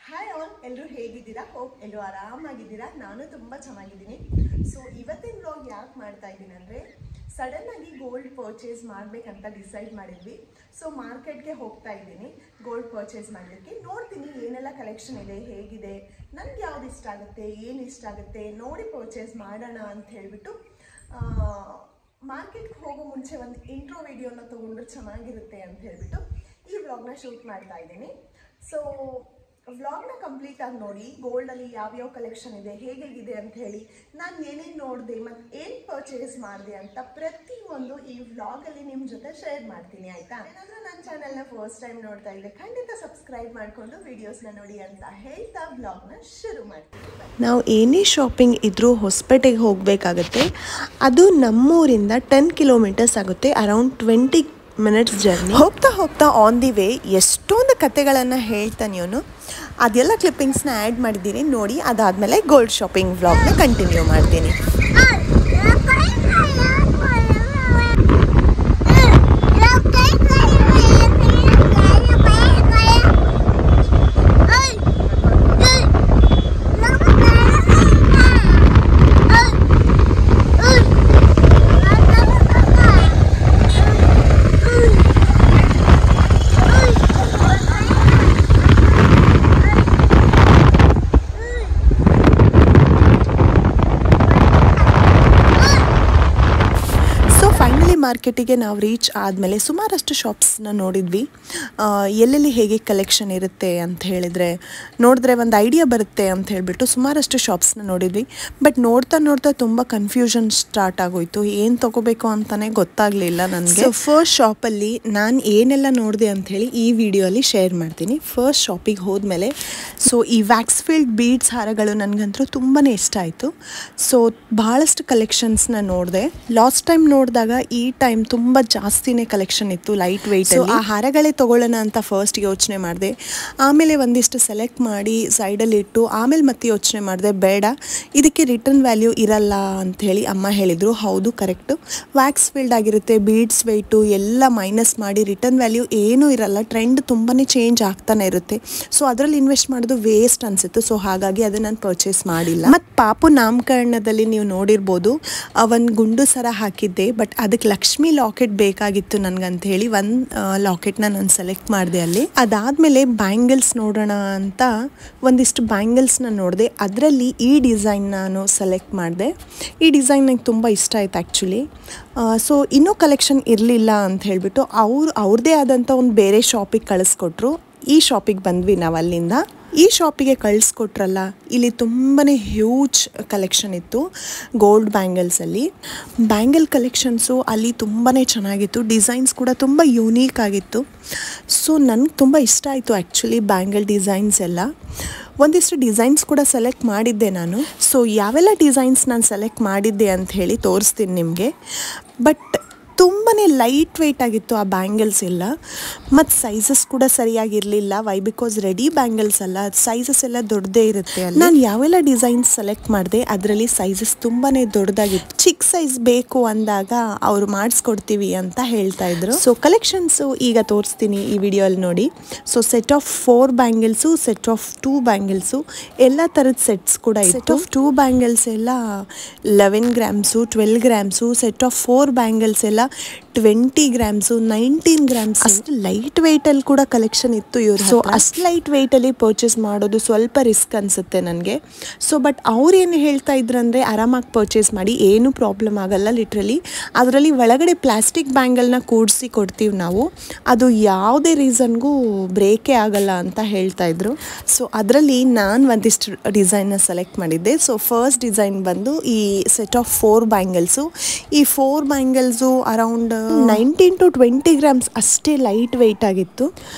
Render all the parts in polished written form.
Hi all, ಎಲ್ಲರೂ ಹೇಗಿದ್ದೀರಾ? Hope ಎಲ್ಲರೂ ಆರಾಮಾಗಿದ್ದೀರಾ. ನಾನು ತುಂಬ ಚೆನ್ನಾಗಿದ್ದೀನಿ. ಸೊ ಇವತ್ತಿನ ವ್ಲಾಗ್ ಯಾಕೆ ಮಾಡ್ತಾ ಇದ್ದೀನಿ ಅಂದರೆ, ಸಡನ್ ಆಗಿ ಗೋಲ್ಡ್ ಪರ್ಚೇಸ್ ಮಾಡಬೇಕಂತ ಡಿಸೈಡ್ ಮಾಡಿದ್ವಿ. ಸೊ ಮಾರ್ಕೆಟ್ಗೆ ಹೋಗ್ತಾ ಇದ್ದೀನಿ ಗೋಲ್ಡ್ ಪರ್ಚೇಸ್ ಮಾಡಲಿಕ್ಕೆ. ನೋಡ್ತೀನಿ ಏನೆಲ್ಲ ಕಲೆಕ್ಷನ್ ಇದೆ, ಹೇಗಿದೆ, ನನಗೆ ಯಾವ್ದು ಇಷ್ಟ ಆಗುತ್ತೆ, ಏನು ಇಷ್ಟ ಆಗುತ್ತೆ ನೋಡಿ ಪರ್ಚೇಸ್ ಮಾಡೋಣ ಅಂತ ಹೇಳಿಬಿಟ್ಟು ಮಾರ್ಕೆಟ್ಗೆ ಹೋಗೋ ಮುಂಚೆ ಒಂದು ಇಂಟ್ರೋ ವಿಡಿಯೋನ ತೊಗೊಂಡ್ರೆ ಚೆನ್ನಾಗಿರುತ್ತೆ ಅಂತ ಹೇಳಿಬಿಟ್ಟು ಈ ವ್ಲಾಗ್ನ ಶೂಟ್ ಮಾಡ್ತಾ ಇದ್ದೀನಿ. ಸೊ ವ್ಲಾಗ್ನ ಕಂಪ್ಲೀಟ್ ಆಗಿ ನೋಡಿ, ಗೋಲ್ಡಲ್ಲಿ ಯಾವ್ಯಾವ ಕಲೆಕ್ಷನ್ ಇದೆ, ಹೇಗಿದೆ ಅಂತ ಹೇಳಿ, ನಾನು ಏನೇನು ನೋಡಿದೆ ಮತ್ತು ಏನು ಪರ್ಚೇಸ್ ಮಾಡಿದೆ ಅಂತ ಪ್ರತಿಯೊಂದು ಈ ವ್ಲಾಗಲ್ಲಿ ನಿಮ್ಮ ಜೊತೆ ಶೇರ್ ಮಾಡ್ತೀನಿ. ಆಯಿತಾ? ಏನಾದರೂ ನನ್ನ ಚಾನಲ್ನ ಫಸ್ಟ್ ಟೈಮ್ ನೋಡ್ತಾ ಇದ್ದರೆ ಖಂಡಿತ ಸಬ್ಸ್ಕ್ರೈಬ್ ಮಾಡಿಕೊಂಡು ವೀಡಿಯೋಸ್ನ ನೋಡಿ ಅಂತ ಹೇಳ್ತಾ ವ್ಲಾಗ್ನ ಶುರು ಮಾಡ್ತೀನಿ. ನಾವು ಏನೇ ಶಾಪಿಂಗ್ ಇದ್ರೂ ಹೊಸಪೇಟೆಗೆ ಹೋಗಬೇಕಾಗತ್ತೆ. ಅದು ನಮ್ಮೂರಿಂದ 10 ಕಿಲೋಮೀಟರ್ಸ್ ಆಗುತ್ತೆ, ಅರೌಂಡ್ 20 ಮಿನಿಟ್ಸ್ ಜರ್ನಿ. ಹೋಗ್ತಾ ಹೋಗ್ತಾ ಆನ್ ದಿ ವೇ ಎಷ್ಟೊಂದು ಕತೆಗಳನ್ನು ಹೇಳ್ತಾನೆ ಇವನು. ಅದೆಲ್ಲ ಕ್ಲಿಪ್ಪಿಂಗ್ಸ್ನ ಆ್ಯಡ್ ಮಾಡಿದ್ದೀನಿ ನೋಡಿ. ಅದಾದಮೇಲೆ ಗೋಲ್ಡ್ ಶಾಪಿಂಗ್ ವ್ಲಾಗ್ನ ಕಂಟಿನ್ಯೂ ಮಾಡ್ತೀನಿ. ಮಾರ್ಕೆಟಿಗೆ ನಾವು ರೀಚ್ ಆದಮೇಲೆ ಸುಮಾರಷ್ಟು ಶಾಪ್ಸ್ನ ನೋಡಿದ್ವಿ. ಎಲ್ಲೆಲ್ಲಿ ಹೇಗೆ ಕಲೆಕ್ಷನ್ ಇರುತ್ತೆ ಅಂತ ಹೇಳಿದರೆ ನೋಡಿದ್ರೆ ಒಂದು ಐಡಿಯಾ ಬರುತ್ತೆ ಅಂತ ಹೇಳಿಬಿಟ್ಟು ಸುಮಾರಷ್ಟು ಶಾಪ್ಸ್ನ ನೋಡಿದ್ವಿ. ಬಟ್ ನೋಡ್ತಾ ನೋಡ್ತಾ ತುಂಬ ಕನ್ಫ್ಯೂಷನ್ ಸ್ಟಾರ್ಟ್ ಆಗೋಯಿತು. ಏನು ತೊಗೋಬೇಕು ಅಂತಲೇ ಗೊತ್ತಾಗಲಿಲ್ಲ ನನಗೆ. ಫಸ್ಟ್ ಶಾಪಲ್ಲಿ ನಾನು ಏನೆಲ್ಲ ನೋಡಿದೆ ಅಂಥೇಳಿ ಈ ವಿಡಿಯೋಲಿ ಶೇರ್ ಮಾಡ್ತೀನಿ. ಫಸ್ಟ್ ಶಾಪಿಗೆ ಹೋದ್ಮೇಲೆ ಈ ವ್ಯಾಕ್ಸ್ ಫೀಲ್ಡ್ ಬೀಡ್ಸ್ ಹಾರಗಳು ನನಗಂತೂ ತುಂಬಾ ಇಷ್ಟ ಆಯಿತು. ಸೊ ಭಾಳಷ್ಟು ಕಲೆಕ್ಷನ್ಸ್ನ ನೋಡಿದೆ. ಲಾಸ್ಟ್ ಟೈಮ್ ನೋಡಿದಾಗ ಈ ಟೈಮ್ ತುಂಬ ಜಾಸ್ತಿನೇ ಕಲೆಕ್ಷನ್ ಇತ್ತು ಲೈಟ್ ವೆಯ್ಟ್. ಆ ಹಾರಗಳೇ ತೊಗೊಳ್ಳೋಣ ಅಂತ ಫಸ್ಟ್ ಯೋಚನೆ ಮಾಡಿದೆ. ಆಮೇಲೆ ಒಂದಿಷ್ಟು ಸೆಲೆಕ್ಟ್ ಮಾಡಿ ಸೈಡಲ್ಲಿ ಇಟ್ಟು ಆಮೇಲೆ ಮತ್ತೆ ಯೋಚನೆ ಮಾಡಿದೆ, ಬೇಡ ಇದಕ್ಕೆ ರಿಟರ್ನ್ ವ್ಯಾಲ್ಯೂ ಇರಲ್ಲ ಅಂಥೇಳಿ ಅಮ್ಮ ಹೇಳಿದರು. ಹೌದು, ಕರೆಕ್ಟು. ವ್ಯಾಕ್ಸ್ ಫೀಲ್ಡ್ ಆಗಿರುತ್ತೆ, ಬೀಡ್ಸ್ ವೆಯ್ಟು ಎಲ್ಲ ಮೈನಸ್ ಮಾಡಿ ರಿಟರ್ನ್ ವ್ಯಾಲ್ಯೂ ಏನೂ ಇರಲ್ಲ. ಟ್ರೆಂಡ್ ತುಂಬಾ ಚೇಂಜ್ ಆಗ್ತಾನೆ ಇರುತ್ತೆ. ಸೊ ಅದರಲ್ಲಿ ಇನ್ವೆಸ್ಟ್ ಮಾಡೋದು ವೇಸ್ಟ್ ಅನಿಸಿತ್ತು. ಸೊ ಹಾಗಾಗಿ ಅದನ್ನು ನಾನು ಪರ್ಚೇಸ್ ಮಾಡಿಲ್ಲ. ಮತ್ತು ಪಾಪು ನಾಮಕರಣದಲ್ಲಿ ನೀವು ನೋಡಿರ್ಬೋದು, ಒಂದು ಗುಂಡು ಸರ ಹಾಕಿದ್ದೆ. ಬಟ್ ಅದಕ್ಕೆ ಲಕ್ಷ್ಮಿ ಲಾಕೆಟ್ ಬೇಕಾಗಿತ್ತು ನನಗಂತ ಹೇಳಿ ಒಂದು ಲಾಕೆಟ್ನ ನಾನು ಸೆಲೆಕ್ಟ್ ಮಾಡಿದೆ ಅಲ್ಲಿ. ಅದಾದಮೇಲೆ ಬ್ಯಾಂಗಲ್ಸ್ ನೋಡೋಣ ಅಂತ ಒಂದಿಷ್ಟು ಬ್ಯಾಂಗಲ್ಸ್ನ ನೋಡಿದೆ. ಅದರಲ್ಲಿ ಈ ಡಿಸೈನ್ ನಾನು ಸೆಲೆಕ್ಟ್ ಮಾಡಿದೆ. ಈ ಡಿಸೈನ್ ನನಗೆ ತುಂಬ ಇಷ್ಟ ಆಯ್ತು ಆ್ಯಕ್ಚುಲಿ. ಸೊ ಇನ್ನೂ ಕಲೆಕ್ಷನ್ ಇರಲಿಲ್ಲ ಅಂತ ಹೇಳಿಬಿಟ್ಟು ಅವ್ರದ್ದೇ ಆದಂಥ ಒಂದು ಬೇರೆ ಶಾಪಿಗೆ ಕಳಿಸ್ಕೊಟ್ರು. ಈ ಶಾಪಿಗೆ ಬಂದ್ವಿ ನಾವು ಅಲ್ಲಿಂದ. ಈ ಶಾಪಿಗೆ ಕಳಿಸ್ಕೊಟ್ರಲ್ಲ, ಇಲ್ಲಿ ತುಂಬಾ ಹ್ಯೂಜ್ ಕಲೆಕ್ಷನ್ ಇತ್ತು ಗೋಲ್ಡ್ ಬ್ಯಾಂಗಲ್ಸಲ್ಲಿ. ಬ್ಯಾಂಗಲ್ ಕಲೆಕ್ಷನ್ಸು ಅಲ್ಲಿ ತುಂಬಾ ಚೆನ್ನಾಗಿತ್ತು. ಡಿಸೈನ್ಸ್ ಕೂಡ ತುಂಬ ಯೂನೀಕ್ ಆಗಿತ್ತು. ಸೊ ನನಗೆ ತುಂಬ ಇಷ್ಟ ಆಯಿತು ಆ್ಯಕ್ಚುಲಿ ಬ್ಯಾಂಗಲ್ ಡಿಸೈನ್ಸ್ ಎಲ್ಲ. ಒಂದಿಷ್ಟು ಡಿಸೈನ್ಸ್ ಕೂಡ ಸೆಲೆಕ್ಟ್ ಮಾಡಿದ್ದೆ ನಾನು. ಸೊ ಯಾವೆಲ್ಲ ಡಿಸೈನ್ಸ್ ನಾನು ಸೆಲೆಕ್ಟ್ ಮಾಡಿದ್ದೆ ಅಂತ ಹೇಳಿ ತೋರಿಸ್ತೀನಿ ನಿಮಗೆ. ಬಟ್ ತುಂಬಾ ಲೈಟ್ ವೆಯ್ಟ್ ಆಗಿತ್ತು ಆ ಬ್ಯಾಂಗಲ್ಸ್ ಎಲ್ಲ. ಮತ್ತು ಸೈಜಸ್ ಕೂಡ ಸರಿಯಾಗಿರಲಿಲ್ಲ. ವೈ ಬಿಕಾಸ್ ರೆಡಿ ಬ್ಯಾಂಗಲ್ಸ್ ಅಲ್ಲ, ಸೈಜಸ್ ಎಲ್ಲ ದೊಡ್ಡದೇ ಇರುತ್ತೆ. ನಾನು ಯಾವೆಲ್ಲ ಡಿಸೈನ್ಸ್ ಸೆಲೆಕ್ಟ್ ಮಾಡಿದೆ ಅದರಲ್ಲಿ ಸೈಜಸ್ ತುಂಬಾ ದೊಡ್ಡದಾಗಿತ್ತು. ಚಿಕ್ಕ ಸೈಜ್ ಬೇಕು ಅಂದಾಗ ಅವರು ಮಾಡಿಸ್ಕೊಡ್ತೀವಿ ಅಂತ ಹೇಳ್ತಾ ಇದ್ರು. ಸೊ ಕಲೆಕ್ಷನ್ಸು ಈಗ ತೋರಿಸ್ತೀನಿ ಈ ವಿಡಿಯೋಲ್ಲಿ ನೋಡಿ. So set of 4 bangles, set of 2 bangles, ಎಲ್ಲ ಥರದ ಸೆಟ್ಸ್ ಕೂಡ ಇತ್ತು. ಸೆಟ್ ಆಫ್ 2 ಬ್ಯಾಂಗಲ್ಸ್ ಎಲ್ಲ 11 grams, 12 grams, set of 4 bangles ಎಲ್ಲ 20 ಗ್ರಾಮ್ಸು, 19 ಗ್ರಾಮ್ಸ್. ಅಷ್ಟು ಲೈಟ್ ವೆಯ್ಟಲ್ಲಿ ಕೂಡ ಕಲೆಕ್ಷನ್ ಇತ್ತು ಇವರು. ಸೊ ಅಷ್ಟು ಲೈಟ್ ವೆಯ್ಟಲ್ಲಿ ಪರ್ಚೇಸ್ ಮಾಡೋದು ಸ್ವಲ್ಪ ರಿಸ್ಕ್ ಅನಿಸುತ್ತೆ ನನಗೆ. ಸೊ ಬಟ್ ಅವ್ರೇನು ಹೇಳ್ತಾ ಇದ್ರು ಅಂದರೆ ಆರಾಮಾಗಿ ಪರ್ಚೇಸ್ ಮಾಡಿ, ಏನೂ ಪ್ರಾಬ್ಲಮ್ ಆಗಲ್ಲ ಲಿಟ್ರಲಿ. ಅದರಲ್ಲಿ ಒಳಗಡೆ ಪ್ಲಾಸ್ಟಿಕ್ ಬ್ಯಾಂಗಲ್ನ ಕೂಡಿಸಿ ಕೊಡ್ತೀವಿ ನಾವು, ಅದು ಯಾವುದೇ ರೀಸನ್ಗೂ ಬ್ರೇಕೇ ಆಗಲ್ಲ ಅಂತ ಹೇಳ್ತಾ ಇದ್ರು. ಸೊ ಅದರಲ್ಲಿ ನಾನು ಒಂದಿಷ್ಟು ಡಿಸೈನ್ನ ಸೆಲೆಕ್ಟ್ ಮಾಡಿದ್ದೆ. ಸೊ ಫಸ್ಟ್ ಡಿಸೈನ್ ಬಂದು ಈ ಸೆಟ್ ಆಫ್ 4 ಬ್ಯಾಂಗಲ್ಸು. ಈ 4 ಬ್ಯಾಂಗಲ್ಸು ಅರೌಂಡ್ 19 to 20 ಗ್ರಾಮ್ಸ್ ಅಷ್ಟೇ ಲೈಟ್ ವೆಯ್ಟ್ ಆಗಿತ್ತು.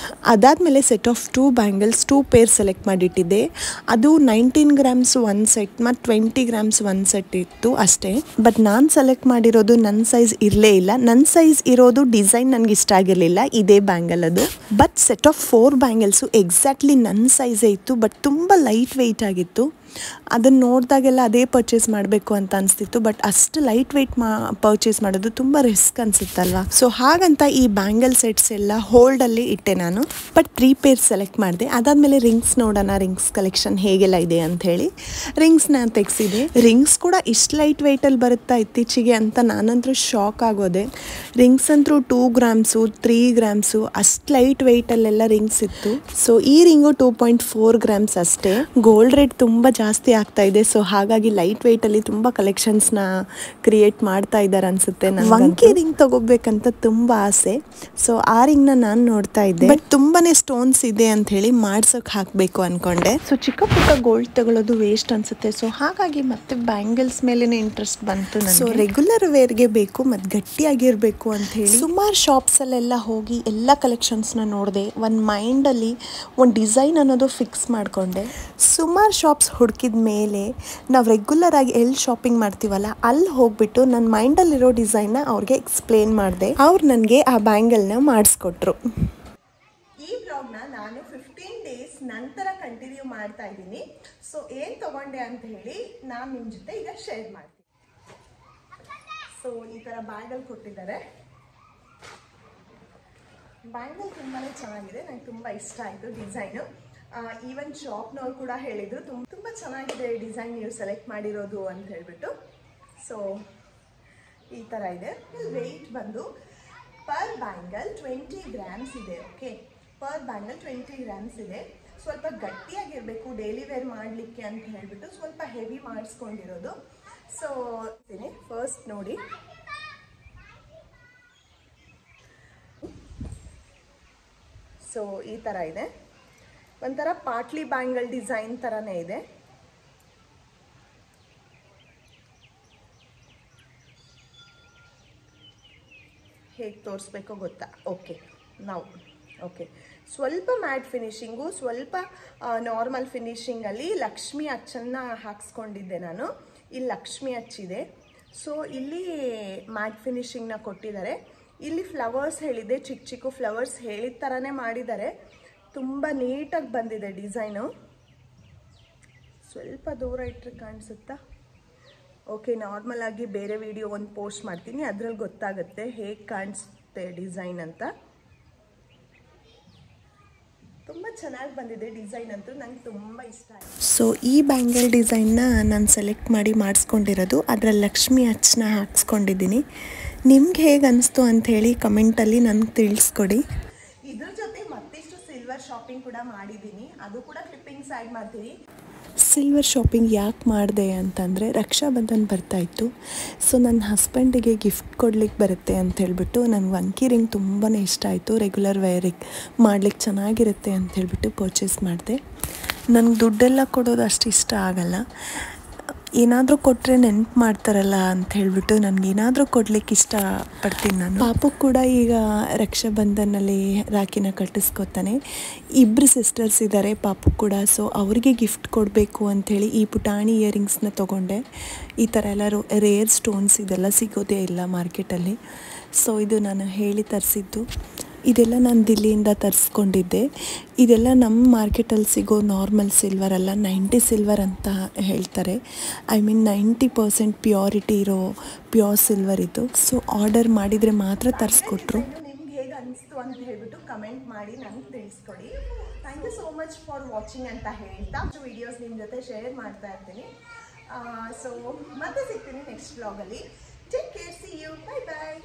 ಅದಾದಮೇಲೆ set of 2 bangles 2 pair select ಮಾಡಿಟ್ಟಿದ್ದೆ. ಅದು 19 ಗ್ರಾಮ್ಸ್ ಒಂದು ಸೆಟ್ ಮತ್ತು 20 ಗ್ರಾಮ್ಸ್ ಒಂದು ಸೆಟ್ ಇತ್ತು ಅಷ್ಟೇ. ಬಟ್ ನಾನು ಸೆಲೆಕ್ಟ್ ಮಾಡಿರೋದು ನನ್ನ ಸೈಜ್ ಇರಲೇ ಇಲ್ಲ. ನನ್ನ ಸೈಜ್ ಇರೋದು ಡಿಸೈನ್ ನನಗೆ ಇಷ್ಟ ಆಗಿರಲಿಲ್ಲ, ಇದೇ ಬ್ಯಾಂಗಲ್ ಅದು. But set of 4 bangles exactly ನನ್ನ ಸೈಜೇ ಇತ್ತು. ಬಟ್ ತುಂಬ ಲೈಟ್ ವೆಯ್ಟ್ ಆಗಿತ್ತು. ಅದನ್ನು ನೋಡಿದಾಗೆಲ್ಲ ಅದೇ ಪರ್ಚೇಸ್ ಮಾಡಬೇಕು ಅಂತ ಅನಿಸ್ತಿತ್ತು. ಬಟ್ ಅಷ್ಟು ಲೈಟ್ ವೆಯ್ಟ್ ಪರ್ಚೇಸ್ ಮಾಡೋದು ತುಂಬ ರಿಸ್ಕ್ ಅನಿಸುತ್ತಲ್ವಾ. ಸೊ ಹಾಗಂತ ಈ ಬ್ಯಾಂಗಲ್ ಸೆಟ್ಸ್ ಎಲ್ಲ ಹೋಲ್ಡಲ್ಲಿ ಇಟ್ಟೆ ನಾನು. ಬಟ್ 3 ಪೇರ್ಸ್ ಸೆಲೆಕ್ಟ್ ಮಾಡಿದೆ. ಅದಾದಮೇಲೆ ರಿಂಗ್ಸ್ ನೋಡೋಣ, ರಿಂಗ್ಸ್ ಕಲೆಕ್ಷನ್ ಹೇಗೆಲ್ಲ ಇದೆ ಅಂಥೇಳಿ ರಿಂಗ್ಸ್ನ ತೆಗೆಸಿದೆ. ರಿಂಗ್ಸ್ ಕೂಡ ಇಷ್ಟು ಲೈಟ್ ವೆಯ್ಟಲ್ಲಿ ಬರುತ್ತಾ ಇತ್ತೀಚೆಗೆ ಅಂತ ನಾನಂತರೂ ಶಾಕ್ ಆಗೋದೆ. ರಿಂಗ್ಸ್ ಅಂತೂ 2 ಗ್ರಾಮ್ಸು 3 ಗ್ರಾಮ್ಸು ಅಷ್ಟು ಲೈಟ್ ವೆಯ್ಟಲ್ಲೆಲ್ಲ ರಿಂಗ್ಸ್ ಇತ್ತು. ಸೊ ಈ ರಿಂಗು 2.4 ಗ್ರಾಮ್ಸ್ ಅಷ್ಟೇ. ಗೋಲ್ಡ್ ರೇಟ್ ತುಂಬ ಜಾಸ್ತಿ ಆಗ್ತಾ ಇದೆ. ಸೊ ಹಾಗಾಗಿ ಲೈಟ್ ವೆಯ್ಟಲ್ಲಿ ತುಂಬ ಕಲೆಕ್ಷನ್ಸ್ನ ಕ್ರಿಯೇಟ್ ಮಾಡ್ತಾ ಇದ್ದಾರೆ ಅನಿಸುತ್ತೆ. ವಂಕಿ ರಿಂಗ್ ತಗೋಬೇಕಂತ ತುಂಬ ಆಸೆ. ಸೊ ಆ ರಿಂಗ್ನ ನಾನು ನೋಡ್ತಾ ಇದ್ದೆ. ಬಟ್ ತುಂಬಾನೇ ಸ್ಟೋನ್ಸ್ ಇದೆ ಅಂತ ಹೇಳಿ ಮಾಡ್ಸೋಕೆ ಹಾಕಬೇಕು ಅಂದ್ಕೊಂಡೆ. ಸೊ ಚಿಕ್ಕ ಪುಟ್ಟ ಗೋಲ್ಡ್ ತಗೊಳ್ಳೋದು ವೇಸ್ಟ್ ಅನಿಸುತ್ತೆ. ಸೊ ಹಾಗಾಗಿ ಮತ್ತೆ ಬ್ಯಾಂಗಲ್ಸ್ ಮೇಲೇ ಇಂಟ್ರೆಸ್ಟ್ ಬಂತು ನನಗೆ. ಸೊ ರೆಗ್ಯುಲರ್ ವೇರ್ಗೆ ಬೇಕು ಮತ್ತು ಗಟ್ಟಿಯಾಗಿರಬೇಕು ಅಂತ ಹೇಳಿ ಸುಮಾರು ಶಾಪ್ಸಲ್ಲೆಲ್ಲ ಹೋಗಿ ಎಲ್ಲ ಕಲೆಕ್ಷನ್ಸ್ನ ನೋಡಿದೆ. ಒಂದು ಮೈಂಡಲ್ಲಿ ಒಂದು ಡಿಸೈನ್ ಅನ್ನೋದು ಫಿಕ್ಸ್ ಮಾಡಿಕೊಂಡೆ. ಸುಮಾರು ಶಾಪ್ಸ್ ಹುಡುಕಿದ ಮೇಲೆ ನಾವು ರೆಗ್ಯುಲರ್ ಆಗಿ ಎಲ್ಲಿ ಶಾಪಿಂಗ್ ಮಾಡ್ತೀವಲ್ಲ ಅಲ್ಲಿ ಹೋಗ್ಬಿಟ್ಟು ನನ್ನ ಮೈಂಡಲ್ಲಿರೋ ಡಿಸೈನ್ನ ಅವ್ರಿಗೆ ಎಕ್ಸ್ಪ್ಲೇನ್ ಮಾಡಿದೆ. ಅವ್ರು ನನಗೆ ಆ ಬ್ಯಾಂಗಲ್ನ ಮಾಡಿಸ್ಕೊಟ್ರು. ಈ ವ್ಲಾಗ್ನ ನಾನು 15 ಡೇಸ್ ನಂತರ ಕಂಟಿನ್ಯೂ ಮಾಡ್ತಾ ಇದ್ದೀನಿ. ಸೊ ಏನು ತಗೊಂಡೆ ಅಂತ ಹೇಳಿ ನಾನು ನಿಮ್ಮ ಜೊತೆ ಈಗ ಶೇರ್ ಮಾಡ್ತೀನಿ. ಸೊ ಈ ಥರ ಬ್ಯಾಂಗಲ್ ಕೊಟ್ಟಿದ್ದಾರೆ. ಬ್ಯಾಂಗಲ್ ತುಂಬಾನೇ ಚೆನ್ನಾಗಿದೆ, ನಂಗೆ ತುಂಬ ಇಷ್ಟ ಆಯಿತು ಡಿಸೈನು. ಈವನ್ ಶಾಪ್ನವ್ರು ಕೂಡ ಹೇಳಿದರು ತುಂಬ ಚೆನ್ನಾಗಿದೆ ಡಿಸೈನ್ ನೀವು ಸೆಲೆಕ್ಟ್ ಮಾಡಿರೋದು ಅಂತ ಹೇಳ್ಬಿಟ್ಟು. ಸೊ ಈ ಥರ ಇದೆ. ವೆಯ್ಟ್ ಬಂದು ಪರ್ ಬ್ಯಾಂಗಲ್ 20 ಗ್ರಾಮ್ಸ್ ಇದೆ. ಓಕೆ, ಪರ್ ಬ್ಯಾಂಗಲ್ 20 ಗ್ರಾಮ್ಸ್ ಇದೆ. ಸ್ವಲ್ಪ ಗಟ್ಟಿಯಾಗಿರಬೇಕು ಡೈಲಿ ವೇರ್ ಮಾಡಲಿಕ್ಕೆ ಅಂತ ಹೇಳ್ಬಿಟ್ಟು ಸ್ವಲ್ಪ ಹೆವಿ ಮಾಡಿಸ್ಕೊಂಡಿರೋದು. ಸೊ ಫಸ್ಟ್ ನೋಡಿ, ಸೊ ಈ ಥರ ಇದೆ. ಒಂಥರ ಪಾಟ್ಲಿ ಬ್ಯಾಂಗಲ್ ಡಿಸೈನ್ ಥರನೇ ಇದೆ. ಹೇಗೆ ತೋರಿಸ್ಬೇಕೋ ಗೊತ್ತಾ? ಓಕೆ ನಾವು ಓಕೆ, ಸ್ವಲ್ಪ ಮ್ಯಾಟ್ ಫಿನಿಶಿಂಗು, ಸ್ವಲ್ಪ ನಾರ್ಮಲ್ ಫಿನಿಶಿಂಗಲ್ಲಿ ಲಕ್ಷ್ಮಿ ಅಚ್ಚನ್ನು ಹಾಕ್ಸ್ಕೊಂಡಿದ್ದೆ ನಾನು. ಇಲ್ಲಿ ಲಕ್ಷ್ಮಿ ಅಚ್ಚಿದೆ. ಸೊ ಇಲ್ಲಿ ಮ್ಯಾಟ್ ಫಿನಿಶಿಂಗ್ನ ಕೊಟ್ಟಿದ್ದಾರೆ. ಇಲ್ಲಿ ಫ್ಲವರ್ಸ್ ಹೇಳಿದೆ, ಚಿಕ್ಕ ಚಿಕ್ಕ ಫ್ಲವರ್ಸ್ ಹೇಳಿದ ಥರನೇ ಮಾಡಿದ್ದಾರೆ. ತುಂಬ ನೀಟಾಗಿ ಬಂದಿದೆ ಡಿಸೈನು. ಸ್ವಲ್ಪ ದೂರ ಇಟ್ಟರೆ ಕಾಣಿಸುತ್ತಾ? ಓಕೆ, ನಾರ್ಮಲ್ ಆಗಿ ಬೇರೆ ವಿಡಿಯೋ ಒಂದು ಪೋಸ್ಟ್ ಮಾಡ್ತೀನಿ, ಅದರಲ್ಲಿ ಗೊತ್ತಾಗುತ್ತೆ ಹೇಗೆ ಕಾಣಿಸುತ್ತೆ ಡಿಸೈನ್ ಅಂತ. ತುಂಬ ಚೆನ್ನಾಗಿ ಬಂದಿದೆ ಡಿಸೈನ್ ಅಂತೂ, ನಂಗೆ ತುಂಬ ಇಷ್ಟ ಆಯಿತು. ಸೊ ಈ ಬ್ಯಾಂಗಲ್ ಡಿಸೈನ್ನ ನಾನು ಸೆಲೆಕ್ಟ್ ಮಾಡಿ ಮಾಡಿಸ್ಕೊಂಡಿರೋದು. ಅದರಲ್ಲಿ ಲಕ್ಷ್ಮಿ ಅಚ್ಚನ್ನ ಹಾಕ್ಸ್ಕೊಂಡಿದ್ದೀನಿ. ನಿಮ್ಗೆ ಹೇಗೆ ಅನಿಸ್ತು ಅಂಥೇಳಿ ಕಮೆಂಟಲ್ಲಿ ನನಗೆ ತಿಳಿಸ್ಕೊಡಿ. ಇದ್ರ ಜೊತೆ ಮತ್ತಿಷ್ಟು ಸಿಲ್ವರ್ ಶಾಪಿಂಗ್ ಕೂಡ ಮಾಡಿದ್ದೀನಿ, ಅದು ಕೂಡ ಕ್ಲಿಪ್ಪಿಂಗ್ಸ್ ಆ್ಯಡ್ ಮಾಡ್ತೀನಿ. ಸಿಲ್ವರ್ ಶಾಪಿಂಗ್ ಯಾಕೆ ಮಾಡಿದೆ ಅಂತಂದರೆ ರಕ್ಷಾಬಂಧನ ಬರ್ತಾಯಿತ್ತು. ಸೊ ನನ್ನ ಹಸ್ಬೆಂಡಿಗೆ ಗಿಫ್ಟ್ ಕೊಡ್ಲಿಕ್ಕೆ ಬರುತ್ತೆ ಅಂತ ಹೇಳ್ಬಿಟ್ಟು ನನಗೆ ವಂಕಿ ರಿಂಗ್ ತುಂಬಾ ಇಷ್ಟ ಆಯಿತು. ರೆಗ್ಯುಲರ್ ವೇರಿಗೆ ಮಾಡ್ಲಿಕ್ಕೆ ಚೆನ್ನಾಗಿರುತ್ತೆ ಅಂತ ಹೇಳ್ಬಿಟ್ಟು ಪರ್ಚೇಸ್ ಮಾಡಿದೆ. ನನಗೆ ದುಡ್ಡೆಲ್ಲ ಕೊಡೋದು ಅಷ್ಟು ಇಷ್ಟ ಆಗಲ್ಲ. ಏನಾದರೂ ಕೊಟ್ಟರೆ ನೆನಪು ಮಾಡ್ತಾರಲ್ಲ ಅಂತ ಹೇಳ್ಬಿಟ್ಟು ನನಗೇನಾದರೂ ಕೊಡ್ಲಿಕ್ಕೆ ಇಷ್ಟಪಡ್ತೀನಿ ನಾನು. ಪಾಪು ಕೂಡ ಈಗ ರಕ್ಷಾಬಂಧನಲ್ಲಿ ರಾಖಿನ ಕಟ್ಟಿಸ್ಕೊತಾನೆ. 2 ಸಿಸ್ಟರ್ಸ್ ಇದ್ದಾರೆ ಪಾಪು ಕೂಡ. ಸೊ ಅವರಿಗೆ ಗಿಫ್ಟ್ ಕೊಡಬೇಕು ಅಂಥೇಳಿ ಈ ಪುಟಾಣಿ ಇಯರಿಂಗ್ಸ್ನ ತೊಗೊಂಡೆ. ಈ ಥರ ಎಲ್ಲ ರೇರ್ ಸ್ಟೋನ್ಸ್ ಇದೆಲ್ಲ ಸಿಗೋದೇ ಇಲ್ಲ ಮಾರ್ಕೆಟಲ್ಲಿ. ಸೊ ಇದು ನಾನು ಹೇಳಿ ತರಿಸಿದ್ದು. ಇದೆಲ್ಲ ನಾನು ದಿಲ್ಲಿಯಿಂದ ತರಿಸ್ಕೊಂಡಿದ್ದೆ. ಇದೆಲ್ಲ ನಮ್ಮ ಮಾರ್ಕೆಟಲ್ಲಿ ಸಿಗೋ ನಾರ್ಮಲ್ ಸಿಲ್ವರ್ ಅಲ್ಲ, 90 ಸಿಲ್ವರ್ ಅಂತ ಹೇಳ್ತಾರೆ. ಐ ಮೀನ್ 90% ಪ್ಯೂರಿಟಿ ಇರೋ ಪ್ಯೂರ್ ಸಿಲ್ವರ್ ಇದು. ಸೊ ಆರ್ಡರ್ ಮಾಡಿದರೆ ಮಾತ್ರ ತರಿಸ್ಕೊಟ್ರು. ನಿಮ್ಗೆ ಹೇಗೆ ಅನಿಸ್ತು ಅಂತ ಹೇಳ್ಬಿಟ್ಟು ಕಮೆಂಟ್ ಮಾಡಿ ನನಗೆ ತಿಳಿಸ್ಕೊಡಿ. Thank you so much for watching ಅಂತ ಹೇಳ್ತಾ ವಿಡಿಯೋಸ್ ನಿಮ್ಮ ಜೊತೆ ಶೇರ್ ಮಾಡ್ತಾ ಇರ್ತೀನಿ. ಸೊ ಮತ್ತೆ ಸಿಗ್ತೀನಿ ನೆಕ್ಸ್ಟ್ ವ್ಲಾಗಲ್ಲಿ. Take care, see you, bye bye.